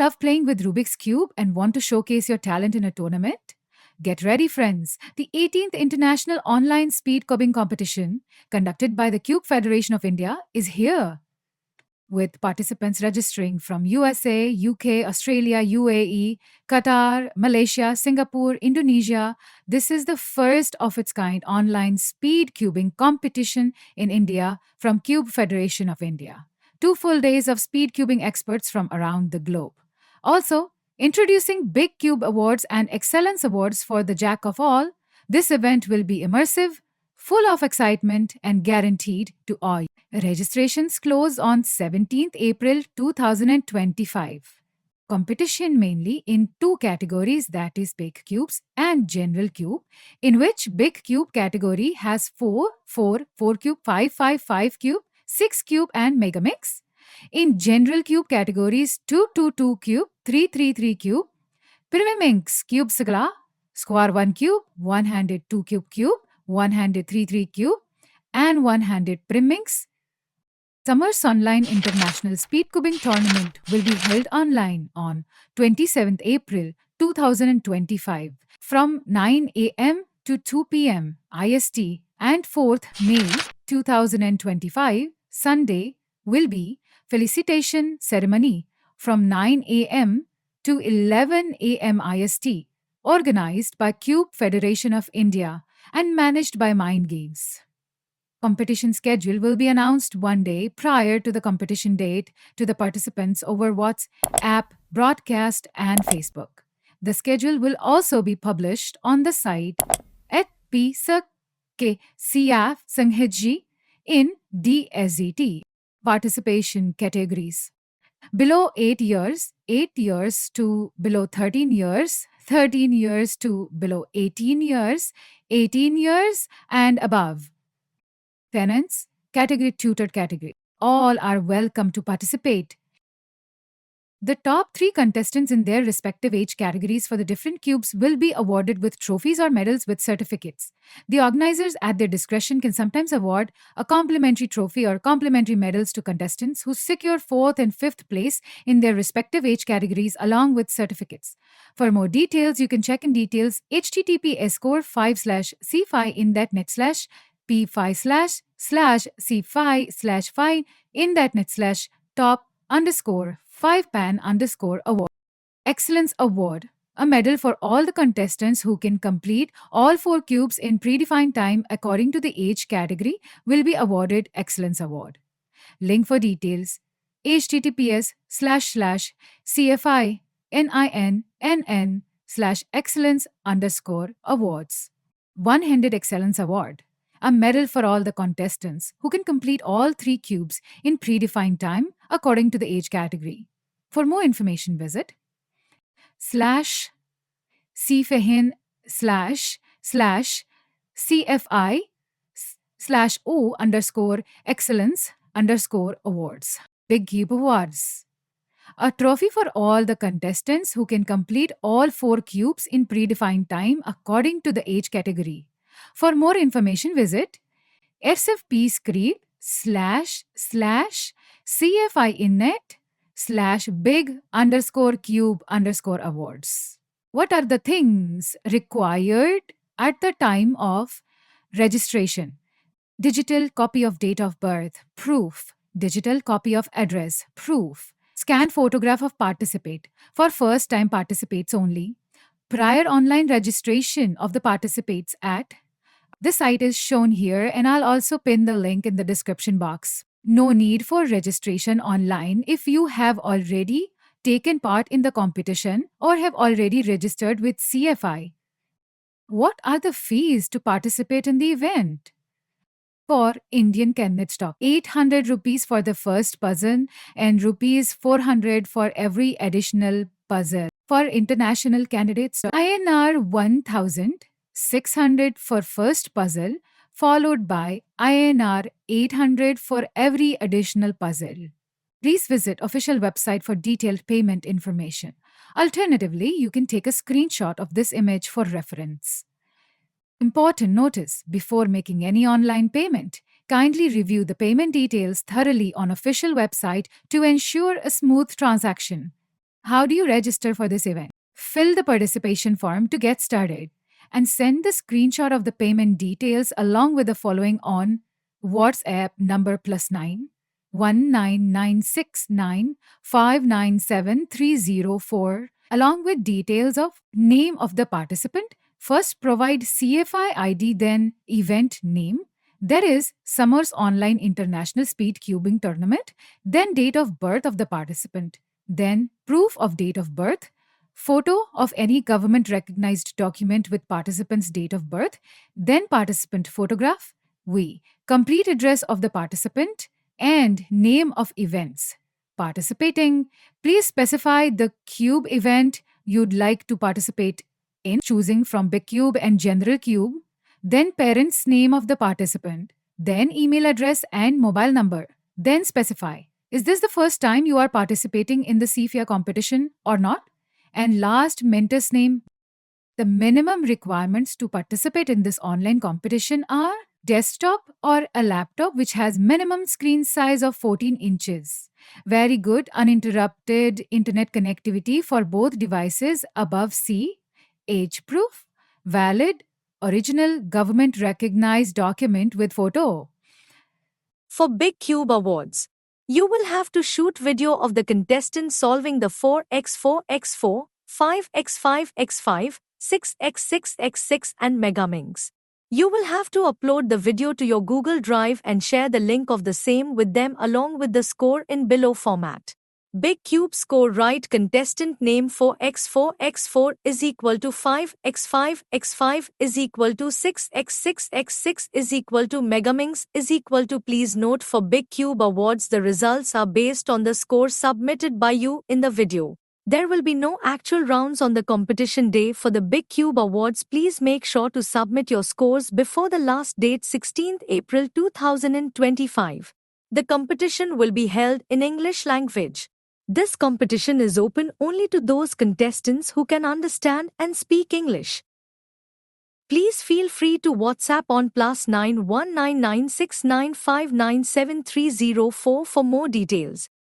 love playing with Rubik's Cube and want to showcase your talent in a tournament? Get ready, friends. The 18th International Online Speed Cubing Competition, conducted by the Cube Federation of India, is here. With participants registering from USA, UK, Australia, UAE, Qatar, Malaysia, Singapore, Indonesia, this is the first of its kind online speed cubing competition in India from Cube Federation of India. 2 full days of speed cubing experts from around the globe. Also, introducing Big Cube Awards and Excellence Awards for the Jack of all, this event will be immersive, full of excitement, and guaranteed to awe. Registrations close on 17th April 2025. Competition mainly in two categories, that is Big Cubes and General Cube, in which Big Cube category has 4 cube, 5 cube, 6 cube and Mega Mix. In General Cube categories 2 cube, 3 cube, Premix Cube Sagla, Square 1 cube, one-handed 2 cube, one-handed 3 cube, and one-handed Premix. Summer's Online International Speed Cubing Tournament will be held online on 27th April 2025 from 9 a.m. to 2 p.m. IST, and 4th May 2025 Sunday will be felicitation ceremony from 9 a.m. to 11 a.m. IST, organized by Cube Federation of India and managed by Mind Games. Competition schedule will be announced one day prior to the competition date to the participants over WhatsApp, broadcast, and Facebook. The schedule will also be published on the site at PSKCF Sanghitji in DSET. Participation categories: below 8 years, 8 years to below 13 years, 13 years to below 18 years, 18 years and above. Tenants, category tutored category. All are welcome to participate. The top 3 contestants in their respective age categories for the different cubes will be awarded with trophies or medals with certificates. The organizers, at their discretion, can sometimes award a complimentary trophy or complimentary medals to contestants who secure 4th and 5th place in their respective age categories along with certificates. For more details, you can check in details https://c5 in.net/ p5//c5/5 in.net/top_5pan_award. Excellence Award, a medal for all the contestants who can complete all 4 cubes in predefined time according to the age category, will be awarded Excellence Award. Link for details: https://cfinnn/excellence_awards. One-handed Excellence Award, a medal for all the contestants who can complete all 3 cubes in predefined time according to the age category. For more information, visit /cfihin/cfi/o_excellence_awards. Big Cube Awards, a trophy for all the contestants who can complete all 4 cubes in predefined time according to the age category. For more information, visit sfpscreed/cfiinnet/big_cube_awards. What are the things required at the time of registration? Digital copy of date of birth, proof. Digital copy of address, proof. Scanned photograph of participant, for first-time participates only. Prior online registration of the participates at the site is shown here, and I'll also pin the link in the description box. No need for registration online if you have already taken part in the competition or have already registered with CFI. What are the fees to participate in the event? For Indian candidates, 800 rupees for the first puzzle and rupees 400 for every additional puzzle. For international candidates, INR 1,600 for first puzzle, followed by INR 800 for every additional puzzle. Please visit official website for detailed payment information. Alternatively, you can take a screenshot of this image for reference. Important notice: before making any online payment, kindly review the payment details thoroughly on official website to ensure a smooth transaction. How do you register for this event? Fill the participation form to get started and send the screenshot of the payment details along with the following on WhatsApp number +9 19969597304 along with details of name of the participant. First provide CFI ID, then event name. There is Summers Online International Speed Cubing Tournament, then date of birth of the participant, then proof of date of birth, photo of any government recognized document with participant's date of birth, then participant photograph, complete address of the participant, and name of events participating. Please specify the cube event you'd like to participate in, choosing from Big Cube and General Cube, then parent's name of the participant, then email address and mobile number. Then specify, is this the first time you are participating in the CFIA competition or not? And last, mentor's name. The minimum requirements to participate in this online competition are desktop or a laptop which has minimum screen size of 14 inches. Very good uninterrupted internet connectivity for both devices above C. Age proof. Valid original government recognized document with photo. For Big Cube Awards, you will have to shoot video of the contestants solving the 4x4x4, 5x5x5, 6x6x6 and Megaminx. You will have to upload the video to your Google Drive and share the link of the same with them along with the score in below format. Big Cube score right contestant name 4x4x4 is equal to 5x5x5 is equal to 6x6x6 is equal to Megaminx is equal to. Please note, for Big Cube Awards the results are based on the score submitted by you in the video. There will be no actual rounds on the competition day for the Big Cube Awards. Please make sure to submit your scores before the last date 16th April 2025. The competition will be held in English language. This competition is open only to those contestants who can understand and speak English. Please feel free to WhatsApp on +9 19969597304 for more details.